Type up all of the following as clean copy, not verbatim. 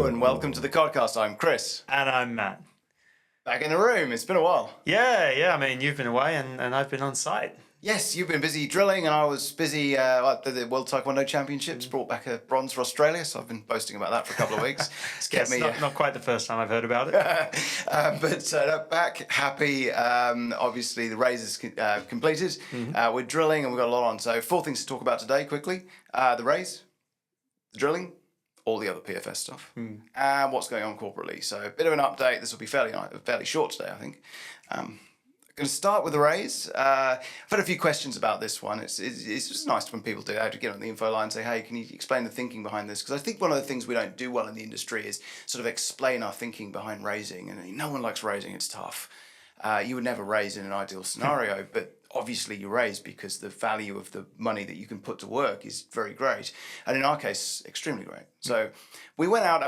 Hello and welcome to the CodCast. I'm Chris. And I'm Matt. Back in the room. It's been a while. Yeah. I mean, you've been away and I've been on site. Yes, you've been busy drilling and I was busy at the World Taekwondo Championships, brought back a bronze for Australia, so I've been boasting about that for a couple of weeks. It's kept me not quite the first time I've heard about it. But back, happy. Obviously, the raise is completed. We're drilling and we've got a lot on. So 4 things to talk about today quickly. The raise, the drilling, all the other PFS stuff, and what's going on corporately. So a bit of an update. This will be fairly short today, I think. Going to start with the raise. I've had a few questions about this one. It's just nice when people do to get on the info line and say, hey, can you explain the thinking behind this? Because I think one of the things we don't do well in the industry is sort of explain our thinking behind raising. And no one likes raising. It's tough. You would never raise in an ideal scenario, but obviously you raise because the value of the money that you can put to work is very great. And in our case, extremely great. So we went out,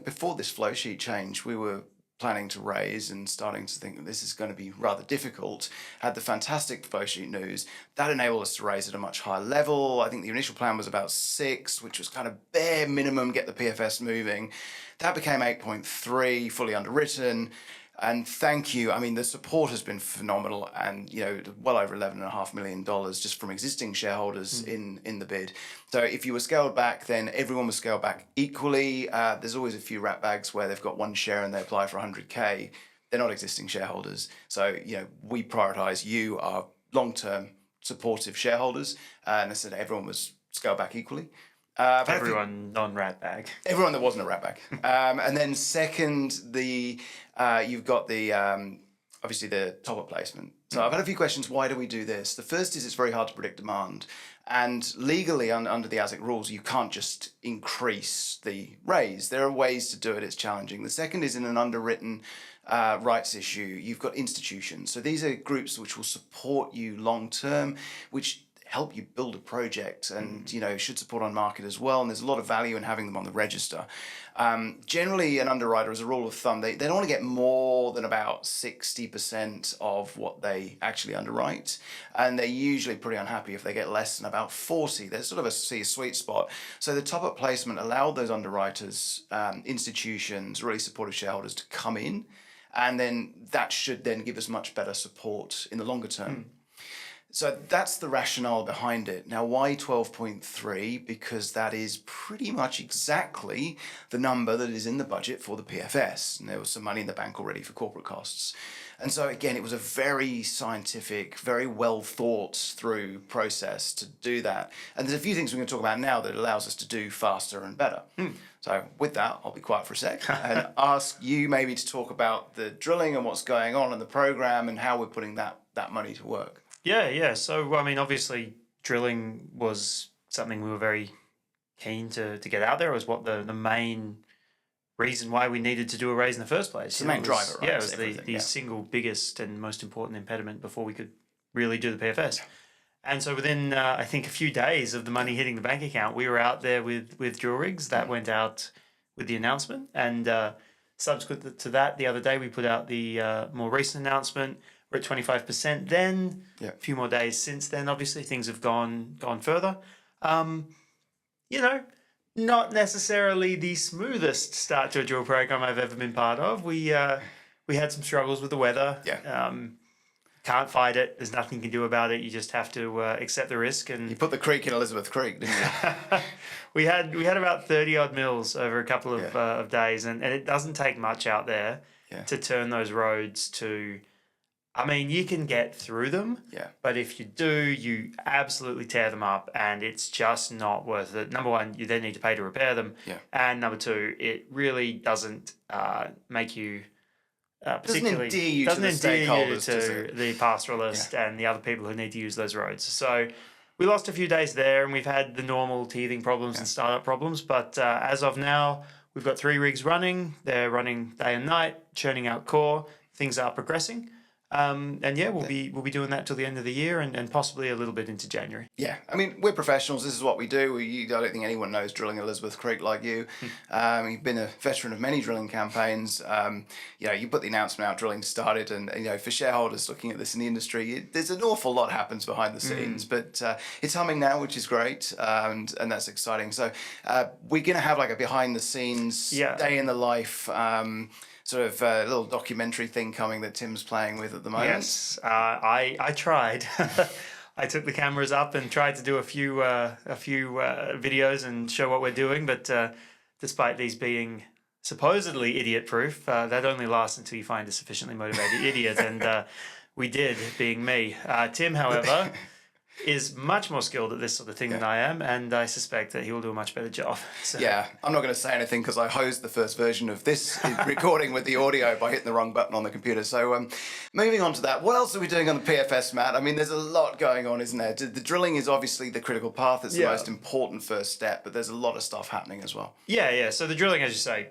before this flow sheet change, we were planning to raise and starting to think that this is going to be rather difficult. Had the fantastic flow sheet news. That enabled us to raise at a much higher level. I think the initial plan was about 6, which was kind of bare minimum, get the PFS moving. That became 8.3, fully underwritten. And thank you. I mean, the support has been phenomenal and, well over $11.5 million just from existing shareholders in the bid. So if you were scaled back, then everyone was scaled back equally. There's always a few rat bags where they've got one share and they apply for 100K. They're not existing shareholders. So, we prioritize you, our long-term supportive shareholders. And I said everyone was scaled back equally. Everyone non-rat bag. Everyone that wasn't a rat bag. And then second, you've got the obviously the top-up placement. So I've had a few questions. Why do we do this? The first is it's very hard to predict demand. And legally, under the ASIC rules, you can't just increase the raise. There are ways to do it. It's challenging. The second is in an underwritten rights issue. You've got institutions. So these are groups which will support you long-term, which help you build a project and, should support on market as well. And there's a lot of value in having them on the register. Generally, an underwriter, as a rule of thumb, they don't want to get more than about 60% of what they actually underwrite. And they're usually pretty unhappy if they get less than about 40. There's sort of a sweet spot. So the top-up placement allowed those underwriters, institutions, really supportive shareholders to come in. And then that should then give us much better support in the longer term. So that's the rationale behind it. Now, why 12.3? Because that is pretty much exactly the number that is in the budget for the PFS. And there was some money in the bank already for corporate costs. And so, again, it was a very scientific, very well thought through process to do that. And there's a few things we're going to talk about now that allows us to do faster and better. So with that, I'll be quiet for a sec and ask you maybe to talk about the drilling and what's going on in the program and how we're putting that money to work. Yeah. So, obviously, drilling was something we were very keen to get out there. It was what the main reason why we needed to do a raise in the first place. It's the main driver, right? Yeah, it was the single biggest and most important impediment before we could really do the PFS. And so within, I think, a few days of the money hitting the bank account, we were out there with drill rigs. That went out with the announcement. And subsequent to that, the other day, we put out the more recent announcement. We're at 25% then. A few more days since then. Obviously, things have gone further. Not necessarily the smoothest start to a drill program I've ever been part of. We had some struggles with the weather. Can't fight it. There's nothing you can do about it. You just have to accept the risk. And you put the creek in Elizabeth Creek, didn't you? we had about 30 odd mils over a couple of days, and it doesn't take much out there to turn those roads to. I mean, you can get through them, but if you do, you absolutely tear them up, and it's just not worth it. Number one, you then need to pay to repair them, and number two, it really doesn't make you particularly doesn't endear you to the stakeholders, the pastoralist and the other people who need to use those roads. So we lost a few days there, and we've had the normal teething problems and startup problems, but as of now, we've got 3 rigs running. They're running day and night, churning out core. Things are progressing. And yeah, we'll be doing that till the end of the year and possibly a little bit into January. Yeah, I mean, we're professionals. This is what we do. I don't think anyone knows drilling Elizabeth Creek like you. You've been a veteran of many drilling campaigns. You put the announcement out, drilling started, and for shareholders looking at this in the industry, there's an awful lot happens behind the scenes, but it's humming now, which is great, and that's exciting. So we're going to have like a behind the scenes day in the life. Sort of a little documentary thing coming that Tim's playing with at the moment. Yes, I tried. I took the cameras up and tried to do a few videos and show what we're doing, but despite these being supposedly idiot-proof, that only lasts until you find a sufficiently motivated idiot, and we did, being me. Tim, however, is much more skilled at this sort of thing than I am, and I suspect that he will do a much better job. So. Yeah, I'm not going to say anything because I hosed the first version of this recording with the audio by hitting the wrong button on the computer. So moving on to that, what else are we doing on the PFS, Matt? I mean, there's a lot going on, isn't there? The drilling is obviously the critical path. It's the most important first step, but there's a lot of stuff happening as well. Yeah. So the drilling, as you say,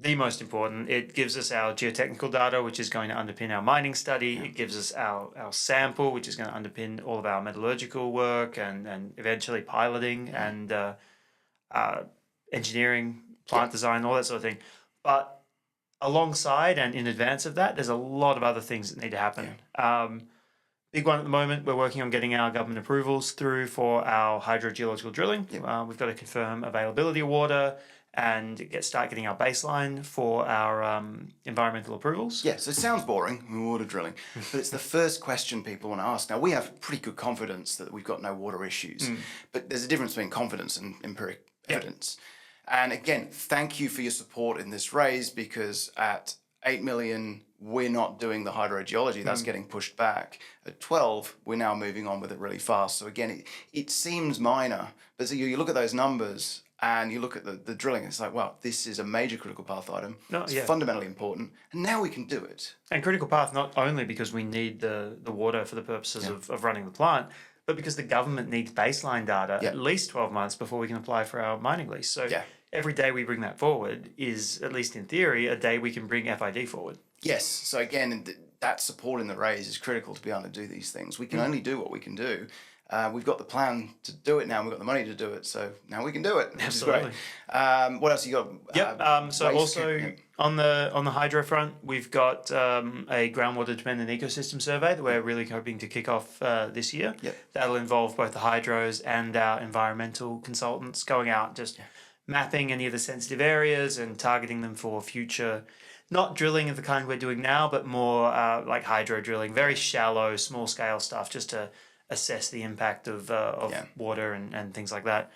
the most important. It gives us our geotechnical data, which is going to underpin our mining study. It gives us our sample, which is going to underpin all of our metallurgical work and eventually piloting and engineering, plant design, all that sort of thing. But alongside and in advance of that, there's a lot of other things that need to happen. Big one at the moment, we're working on getting our government approvals through for our hydrogeological drilling. We've got to confirm availability of water and start getting our baseline for our environmental approvals. Yes, it sounds boring, water drilling, but it's the first question people want to ask. Now, we have pretty good confidence that we've got no water issues, but there's a difference between confidence and empiric evidence. And again, thank you for your support in this raise, because at 8 million, we're not doing the hydrogeology. That's getting pushed back. At 12, we're now moving on with it really fast. So again, it seems minor, but so you look at those numbers and you look at the drilling, it's like, wow, this is a major critical path item. It's fundamentally important, and now we can do it. And critical path not only because we need the water for the purposes of running the plant, but because the government needs baseline data at least 12 months before we can apply for our mining lease. So every day we bring that forward is, at least in theory, a day we can bring FID forward. Yes. So again, that support in the raise is critical to be able to do these things. We can only do what we can do. We've got the plan to do it now. We've got the money to do it. So now we can do it. Absolutely. What else you got? So also on the hydro front, we've got a groundwater dependent ecosystem survey that we're really hoping to kick off this year. That'll involve both the hydros and our environmental consultants going out just mapping any of the sensitive areas and targeting them for future, not drilling of the kind we're doing now, but more like hydro drilling, very shallow, small scale stuff, just to assess the impact of water and things like that.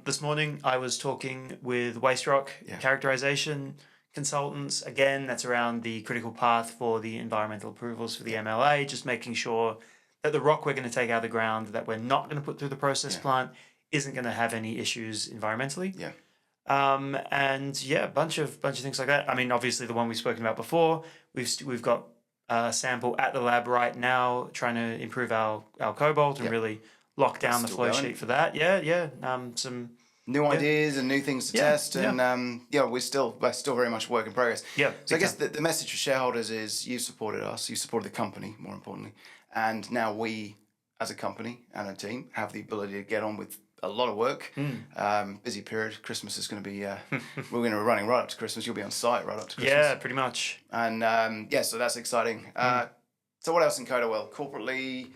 This morning I was talking with waste rock characterization consultants. Again, that's around the critical path for the environmental approvals for the MLA, just making sure that the rock we're going to take out of the ground that we're not going to put through the process plant isn't going to have any issues environmentally. And a bunch of things like that. I mean, obviously the one we've spoken about before, we've got a sample at the lab right now trying to improve our cobalt and really lock down the flow sheet for that. Some new ideas and new things to test, and we're still very much a work in progress. So I guess the message for shareholders is you've supported us, you supported the company, more importantly, and now we as a company and a team have the ability to get on with a lot of work. Busy period. Christmas is going to be we're going to be running right up to Christmas. You'll be on site right up to Christmas. Pretty much. And so that's exciting. So what else in Coda? Well, corporately,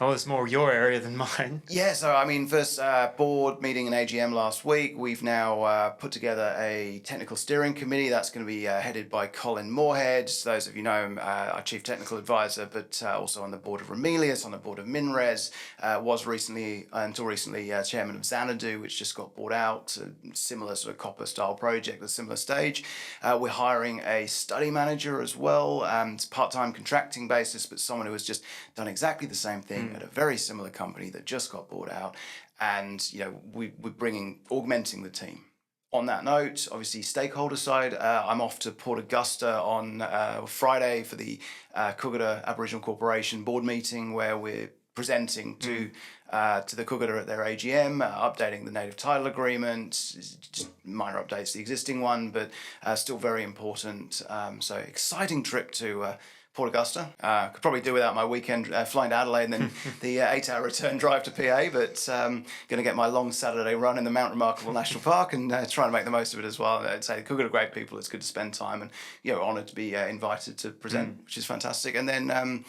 it's more your area than mine. So I mean, first board meeting and AGM last week. We've now put together a technical steering committee that's going to be headed by Colin Moorhead. So those of you know him, our chief technical advisor, but also on the board of Remelius, on the board of MinRes, was until recently chairman of Xanadu, which just got bought out. A similar sort of copper style project, a similar stage. We're hiring a study manager as well. It's part-time contracting basis, but someone who has just done exactly the same thing at a very similar company that just got bought out, and we're augmenting the team. On that note, obviously stakeholder side, I'm off to Port Augusta on Friday for the Coda Aboriginal Corporation board meeting, where we're presenting to the Coda at their AGM, updating the native title agreement, just minor updates to the existing one, but still very important. So exciting trip to Port Augusta. Could probably do without my weekend flying to Adelaide and then the 8-hour return drive to PA, but going to get my long Saturday run in the Mount Remarkable National Park and try to make the most of it as well. I'd say Coda are great people. It's good to spend time and honoured to be invited to present, which is fantastic. And then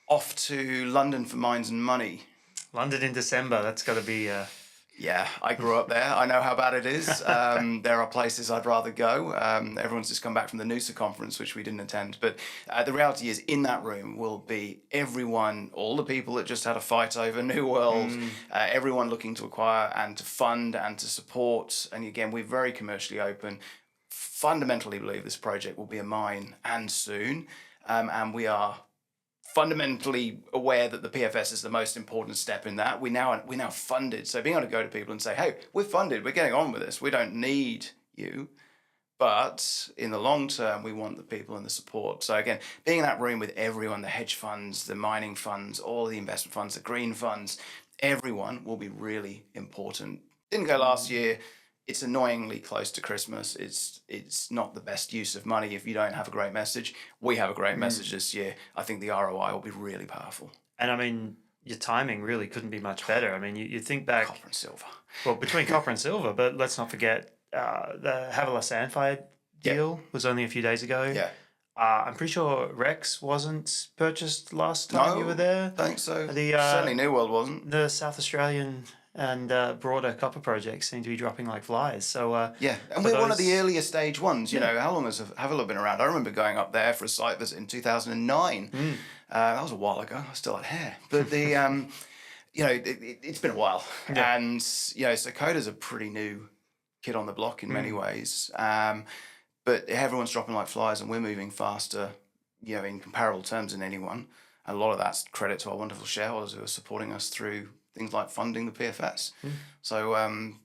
off to London for Minds and Money. London in December. That's got to be... Yeah, I grew up there. I know how bad it is. There are places I'd rather go. Everyone's just come back from the Noosa conference, which we didn't attend. But the reality is, in that room will be everyone, all the people that just had a fight over New World, everyone looking to acquire and to fund and to support. And again, we're very commercially open. Fundamentally believe this project will be a mine and soon. And we are fundamentally aware that the PFS is the most important step in that. We're now funded. So being able to go to people and say, hey, we're funded, we're getting on with this, we don't need you. But in the long term, we want the people and the support. So again, being in that room with everyone, the hedge funds, the mining funds, all the investment funds, the green funds, everyone will be really important. Didn't go last year. It's annoyingly close to Christmas. It's not the best use of money if you don't have a great message. We have a great message this year. I think the ROI will be really powerful. And I mean, your timing really couldn't be much better. I mean, you think back... Copper and silver. Well, between copper and silver, but let's not forget the Havilah Sandfire deal was only a few days ago. Yeah. I'm pretty sure Rex wasn't purchased last time you were there. I think so. Certainly New World wasn't. The South Australian and broader copper projects seem to be dropping like flies. So and we're one of the earlier stage ones. You know, how long has Havilah been around? I remember going up there for a site visit in 2009. That was a while ago. I still had hair, but the it's been a while, and so Coda's a pretty new kid on the block in many ways. But everyone's dropping like flies, and we're moving faster, in comparable terms than anyone. And a lot of that's credit to our wonderful shareholders who are supporting us through things like funding the PFS. So,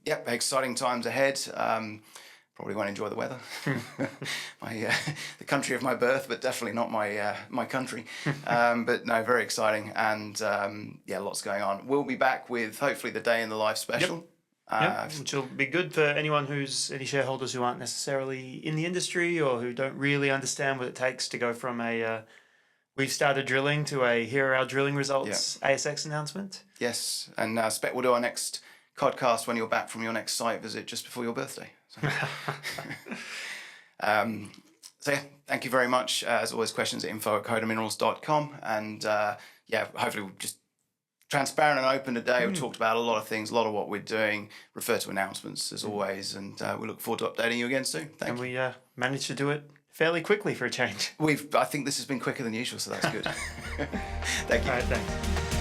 exciting times ahead. Probably won't enjoy the weather. The country of my birth, but definitely not my country. But no, very exciting. And lots going on. We'll be back with hopefully the Day in the Life special. Which will be good for any shareholders who aren't necessarily in the industry or who don't really understand what it takes to go from we've started drilling to here are our drilling results ASX announcement. Yes, and I expect we'll do our next CodCast when you're back from your next site visit just before your birthday. So, thank you very much. As always, questions at info@codaminerals.com. And hopefully we'll just transparent and open today. We've talked about a lot of things, a lot of what we're doing. Refer to announcements as always, and we look forward to updating you again soon. Thank you. We managed to do it fairly quickly for a change. I think this has been quicker than usual, so that's good. Thank you. All right, thanks.